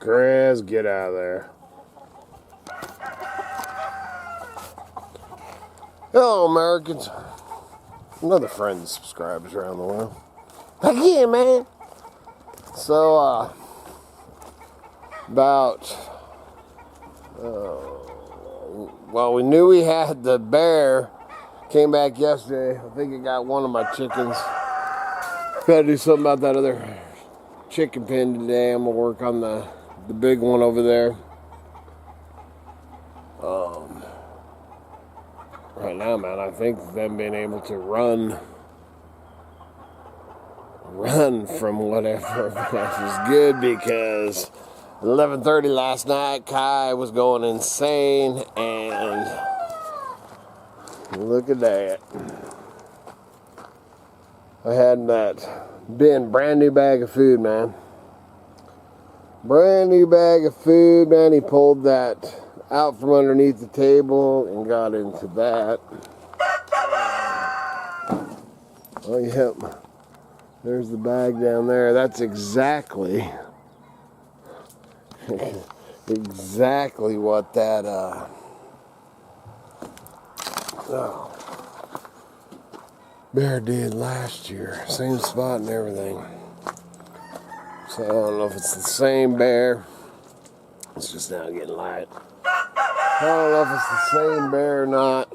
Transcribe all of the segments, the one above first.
Chris, get out of there. Hello, Americans. Another friend that subscribes around the world. Heck yeah, man. So, well, we knew we had the bear. Came back yesterday. I think it got one of my chickens. Gotta do something about that other chicken pen today. I'm gonna work on the big one over there. Right now, man, I think them being able to run from whatever is good, because 11:30 last night, Kai was going insane, and look at that. I had that brand new bag of food, man. Brand new bag of food, man. He pulled that out from underneath the table and got into that. Oh, yep. There's the bag down there. That's exactly what that bear did last year. Same spot and everything. So I don't know if it's the same bear. It's just now getting light. I don't know if it's the same bear or not.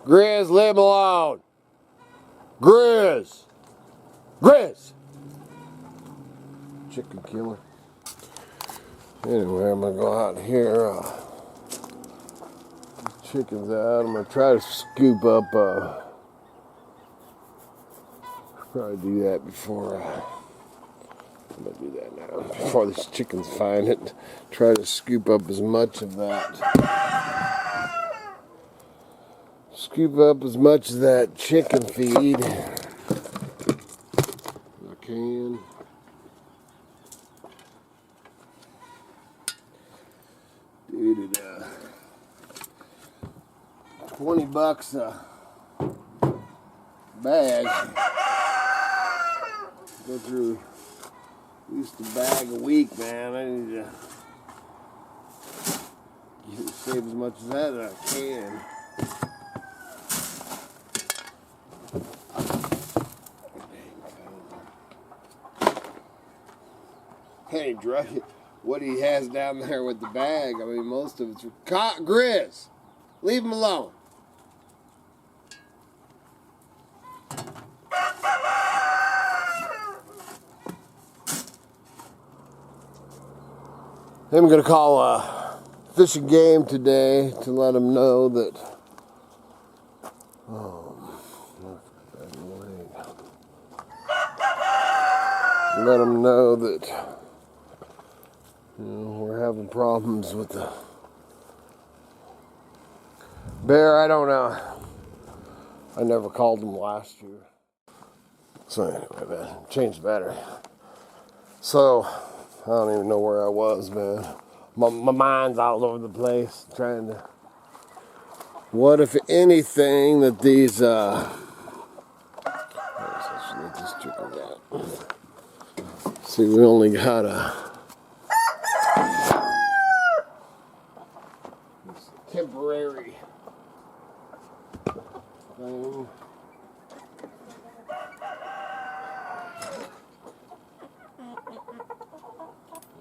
Grizz, leave him alone. Grizz. Grizz. Chicken killer. Anyway, I'm going to go out here. Chicken's out. I'm going to try to scoop up. Probably do that before. I'm going to do that now. Before these chickens find it. Try to scoop up as much of that. Scoop up as much of that chicken feed as I can. Dude, $20 a bag. Go through at least a bag a week, man. I need to save as much of that as I can. Hey, what he has down there with the bag, I mean, most of it's Grizz. Leave him alone. I'm going to call Fish and Game today to let them know that. Let them know that, you know, we're having problems with the bear. I don't know. I never called him last year. So anyway, man, changed the battery. So I don't even know where I was, man. My mind's all over the place, trying to. What, if anything, that these let's let these chickens out. See, we only got this temporary thing.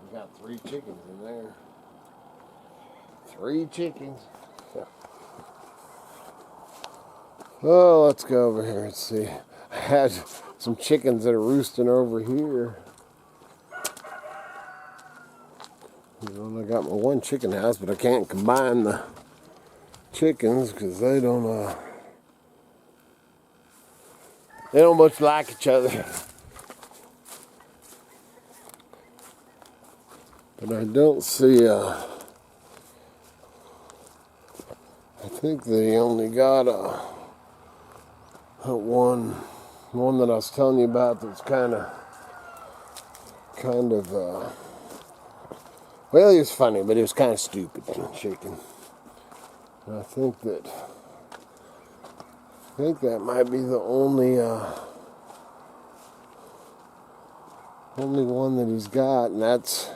We got 3 chickens in there. 3 chickens. Oh, let's go over here and see. I had some chickens that are roosting over here. You know, and I got my one chicken house, but I can't combine the chickens because they don't much like each other. But I don't see I think they only got one that I was telling you about that's kind of well, he was funny, but he was kind of stupid chicken. And I think that might be the only one that he's got, and that's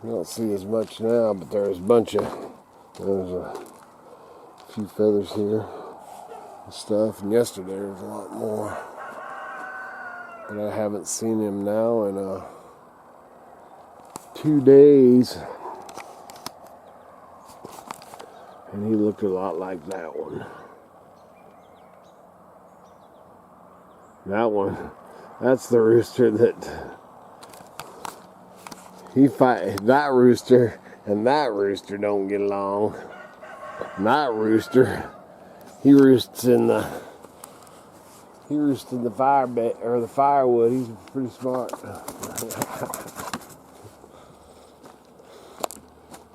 You don't see as much now, but there's a few feathers here and stuff. And yesterday there was a lot more. But I haven't seen him now in 2 days. And he looked a lot like that one. That one, that's the rooster that he fight. That rooster and that rooster don't get along. And that rooster, he roosts in the fire bed or the firewood. He's pretty smart.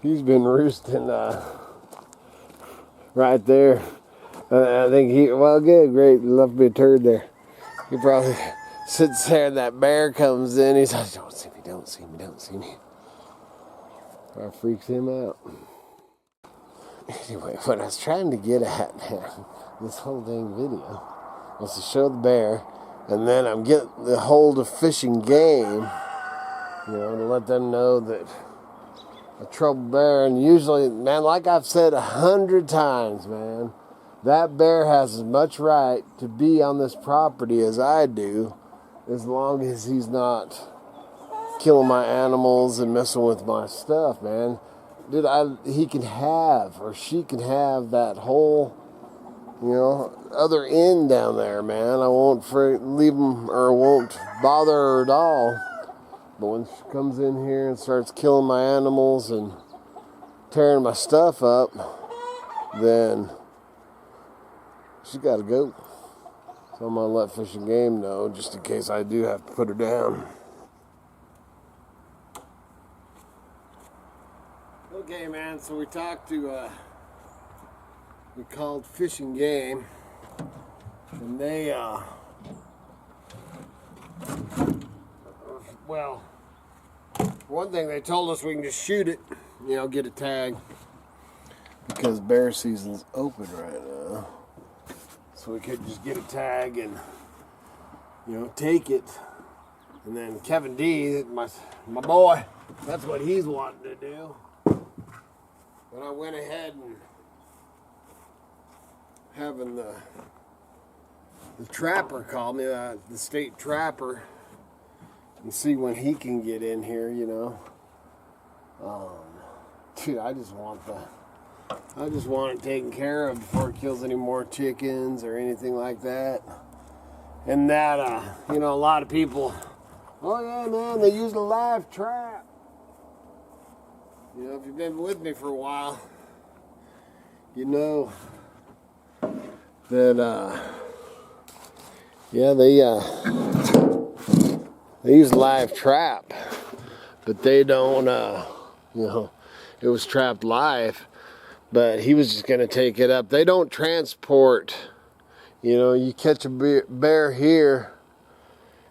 He's been roosting right there. I think good, great, left me a turd there. He probably sits there and that bear comes in. He's like, don't see me, don't see me, don't see me. That freaks him out. Anyway, what I was trying to get at, man, this whole dang video, was to show the bear, and then I'm getting the hold of fishing game, to let them know that a troubled bear, and usually, man, like I've said 100 times, man, that bear has as much right to be on this property as I do, as long as he's not killing my animals and messing with my stuff, man. Dude, he can have, or she can have that whole, other end down there, man. I won't leave them, or won't bother her at all. But when she comes in here and starts killing my animals and tearing my stuff up, then she's got to go. So I'm going to let Fish and Game know, just in case I do have to put her down. Okay, man, so we talked to, we called Fish and Game, and they, well, one thing, they told us we can just shoot it, get a tag, because bear season's open right now. So we could just get a tag and, take it. And then Kevin D, my boy, that's what he's wanting to do. But I went ahead and having the trapper call me, the state trapper, and see when he can get in here, Dude, I just want it taken care of before it kills any more chickens or anything like that. And that, a lot of people, oh yeah, man, they use a live trap. If you've been with me for a while, you know that, yeah, they use live trap, but they don't, it was trapped live, but he was just going to take it up. They don't transport, you catch a bear here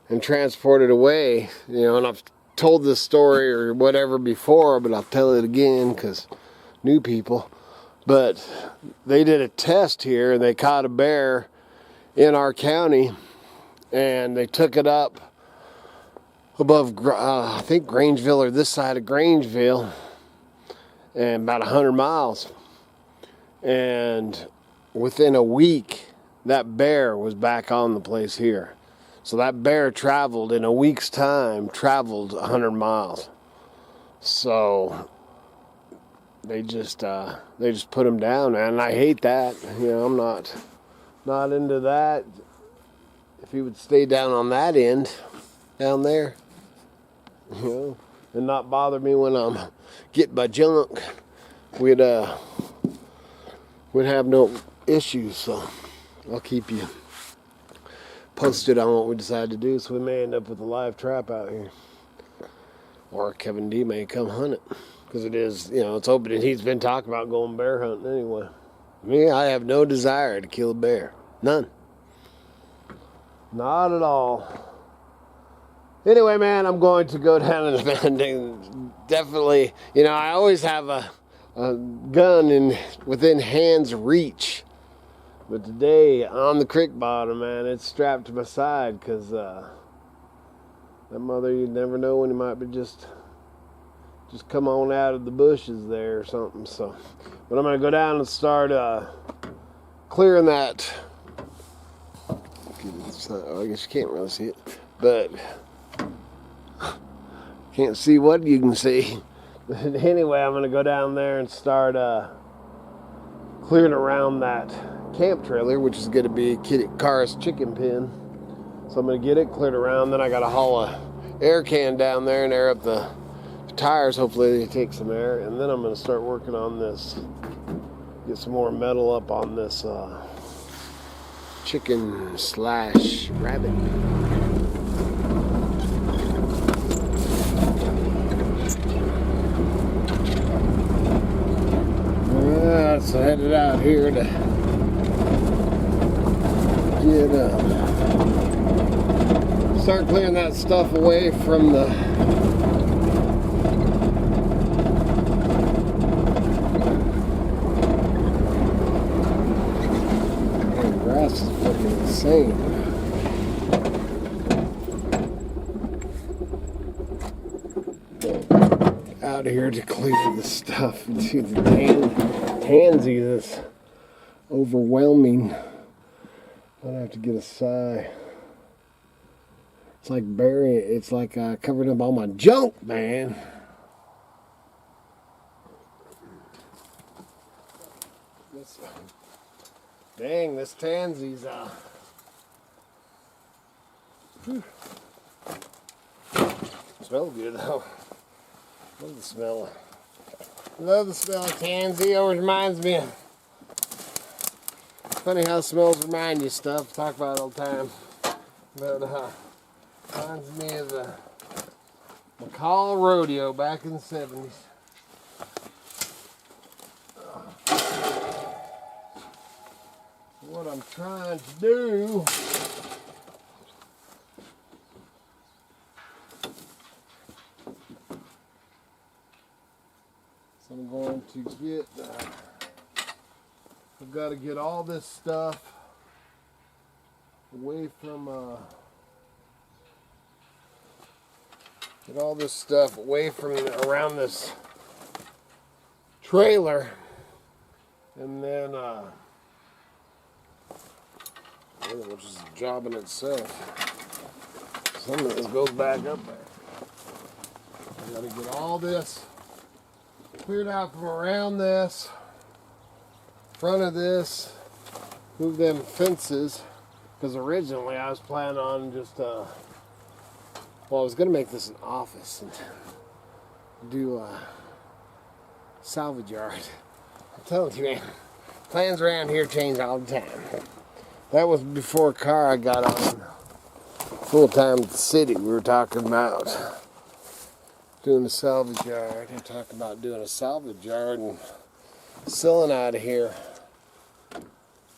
and transport it away, and I've told this story or whatever before, but I'll tell it again because new people. But they did a test here and they caught a bear in our county, and they took it up above, I think Grangeville, or this side of Grangeville, and about 100 miles. And within a week, that bear was back on the place here. So that bear traveled, in a week's time, traveled 100 miles. So they just put him down, man. And I hate that. I'm not into that. If he would stay down on that end, down there, and not bother me when I'm getting my junk, we'd have no issues. So I'll keep you posted on what we decide to do. So we may end up with a live trap out here, or Kevin D may come hunt it, because it is, it's open, and he's been talking about going bear hunting anyway. Me, I have no desire to kill a bear, none, not at all. Anyway, man, I'm going to go down to the mountain. Definitely, I always have a gun within hand's reach. But today, on the creek bottom, man, it's strapped to my side, because that mother, you never know when he might be just just come on out of the bushes there or something. So, but I'm gonna go down and start clearing that. I guess you can't really see it, but can't see what you can see. But anyway, I'm gonna go down there and start clearing around that camp trailer, which is gonna be Cara's chicken pen. So I'm gonna get it cleared around. Then I gotta haul a air can down there and air up the tires. Hopefully they take some air, and then I'm gonna start working on this. Get some more metal up on this chicken slash rabbit. So headed out here to get start clearing that stuff away from the grass is fucking insane. Out here to clear the stuff. See the tansy that's overwhelming. I have to get a sigh. It's like burying. It's like covering up all my junk, man. Dang, this tansy's smells good though. Love the smell. Love the smell of tansy. Always reminds me of. Funny how smells remind you of stuff. Talk about it all the time. But reminds me of the McCall rodeo back in the 70s. What I'm trying to do is I'm going to get I've got to get all this stuff away from around this trailer, and then which is a job in itself. Some of this goes back up there. I got to get all this cleared out from around this, front of this, move them fences, because originally I was planning on just well, I was going to make this an office and do a salvage yard. I'm telling you, man, plans around here change all the time. That was before Cara got on full time at the city. We were talking about doing a salvage yard and talking about doing a salvage yard and selling out of here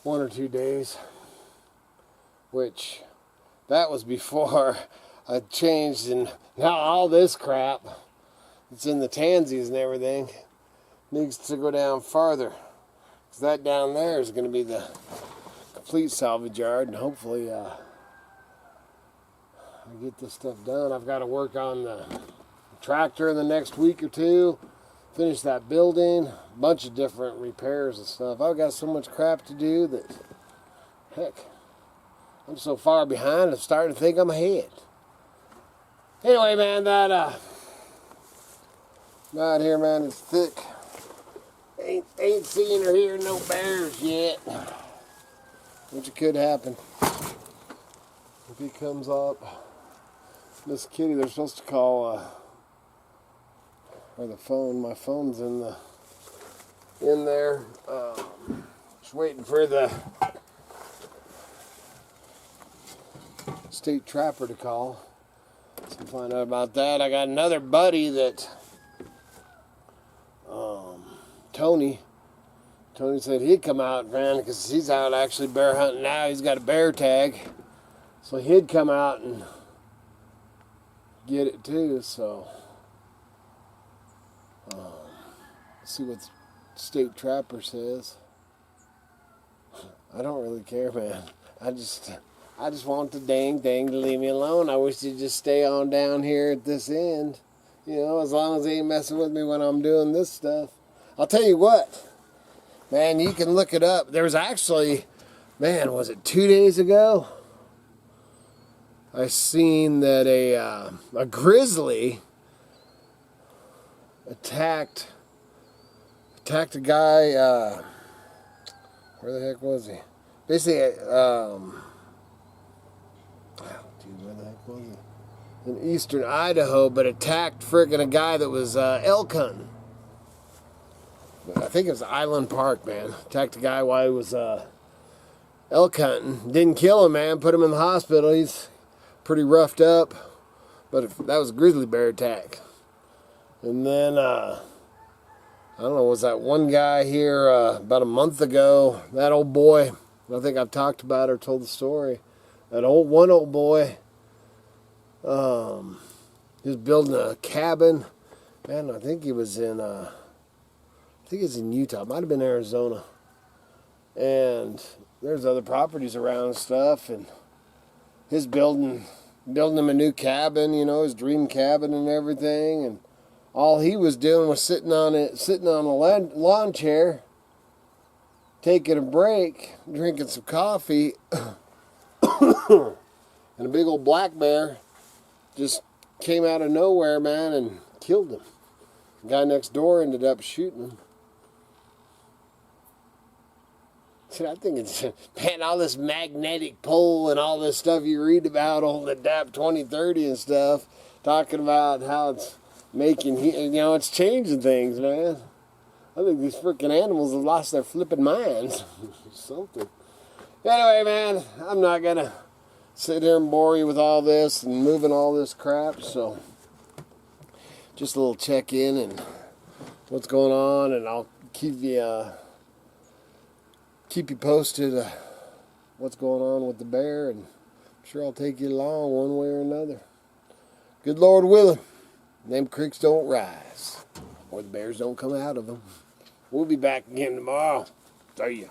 1 or 2 days, which that was before I changed, and now all this crap that's in the tansies and everything needs to go down farther, because that down there is going to be the complete salvage yard, and hopefully I get this stuff done. I've got to work on the tractor in the next week or 2, finish that building, a bunch of different repairs and stuff. I've got so much crap to do that, heck, I'm so far behind I'm starting to think I'm ahead. Anyway, man, that out here, man, it's thick. Ain't seen or hearing no bears yet, which could happen if he comes up. Miss Kitty, they're supposed to call or the phone. My phone's in there. Just waiting for the state trapper to call. So find out about that. I got another buddy that Tony said he'd come out, man, because he's out actually bear hunting now. He's got a bear tag, so he'd come out and get it too. So see what the state trapper says. I don't really care, man. I just want the dang thing to leave me alone. I wish you'd just stay on down here at this end You know, as long as they ain't messing with me when I'm doing this stuff. I'll tell you what, man, you can look it up. There was actually, man, was it 2 days ago? I seen that a grizzly attacked a guy. Where the heck was he? Basically, dude, where the heck was he? In eastern Idaho, but attacked friggin' a guy that was elk hunting. I think it was Island Park, man. Attacked a guy while he was elk hunting. Didn't kill him, man. Put him in the hospital. He's pretty roughed up. But that was a grizzly bear attack. And then, I don't know, was that one guy here about a month ago? That old boy, I think I've talked about or told the story. That one old boy, he was building a cabin. Man, I think he was in, Utah. It might have been Arizona. And there's other properties around and stuff. And he's building him a new cabin, you know, his dream cabin and everything. And all he was doing was sitting on a lawn chair, taking a break, drinking some coffee. And a big old black bear just came out of nowhere, man, and killed him. The guy next door ended up shooting him. See, I think it's, man, all this magnetic pole and all this stuff you read about on the DAP 2030 and stuff, talking about how it's making, you know, it's changing things, man. I think these freaking animals have lost their flipping minds. Something. Anyway, man, I'm not going to sit here and bore you with all this and moving all this crap, so just a little check-in and what's going on, and I'll keep you posted what's going on with the bear, and I'm sure I'll take you along one way or another. Good Lord willing, them creeks don't rise, or the bears don't come out of them. We'll be back again tomorrow. See ya.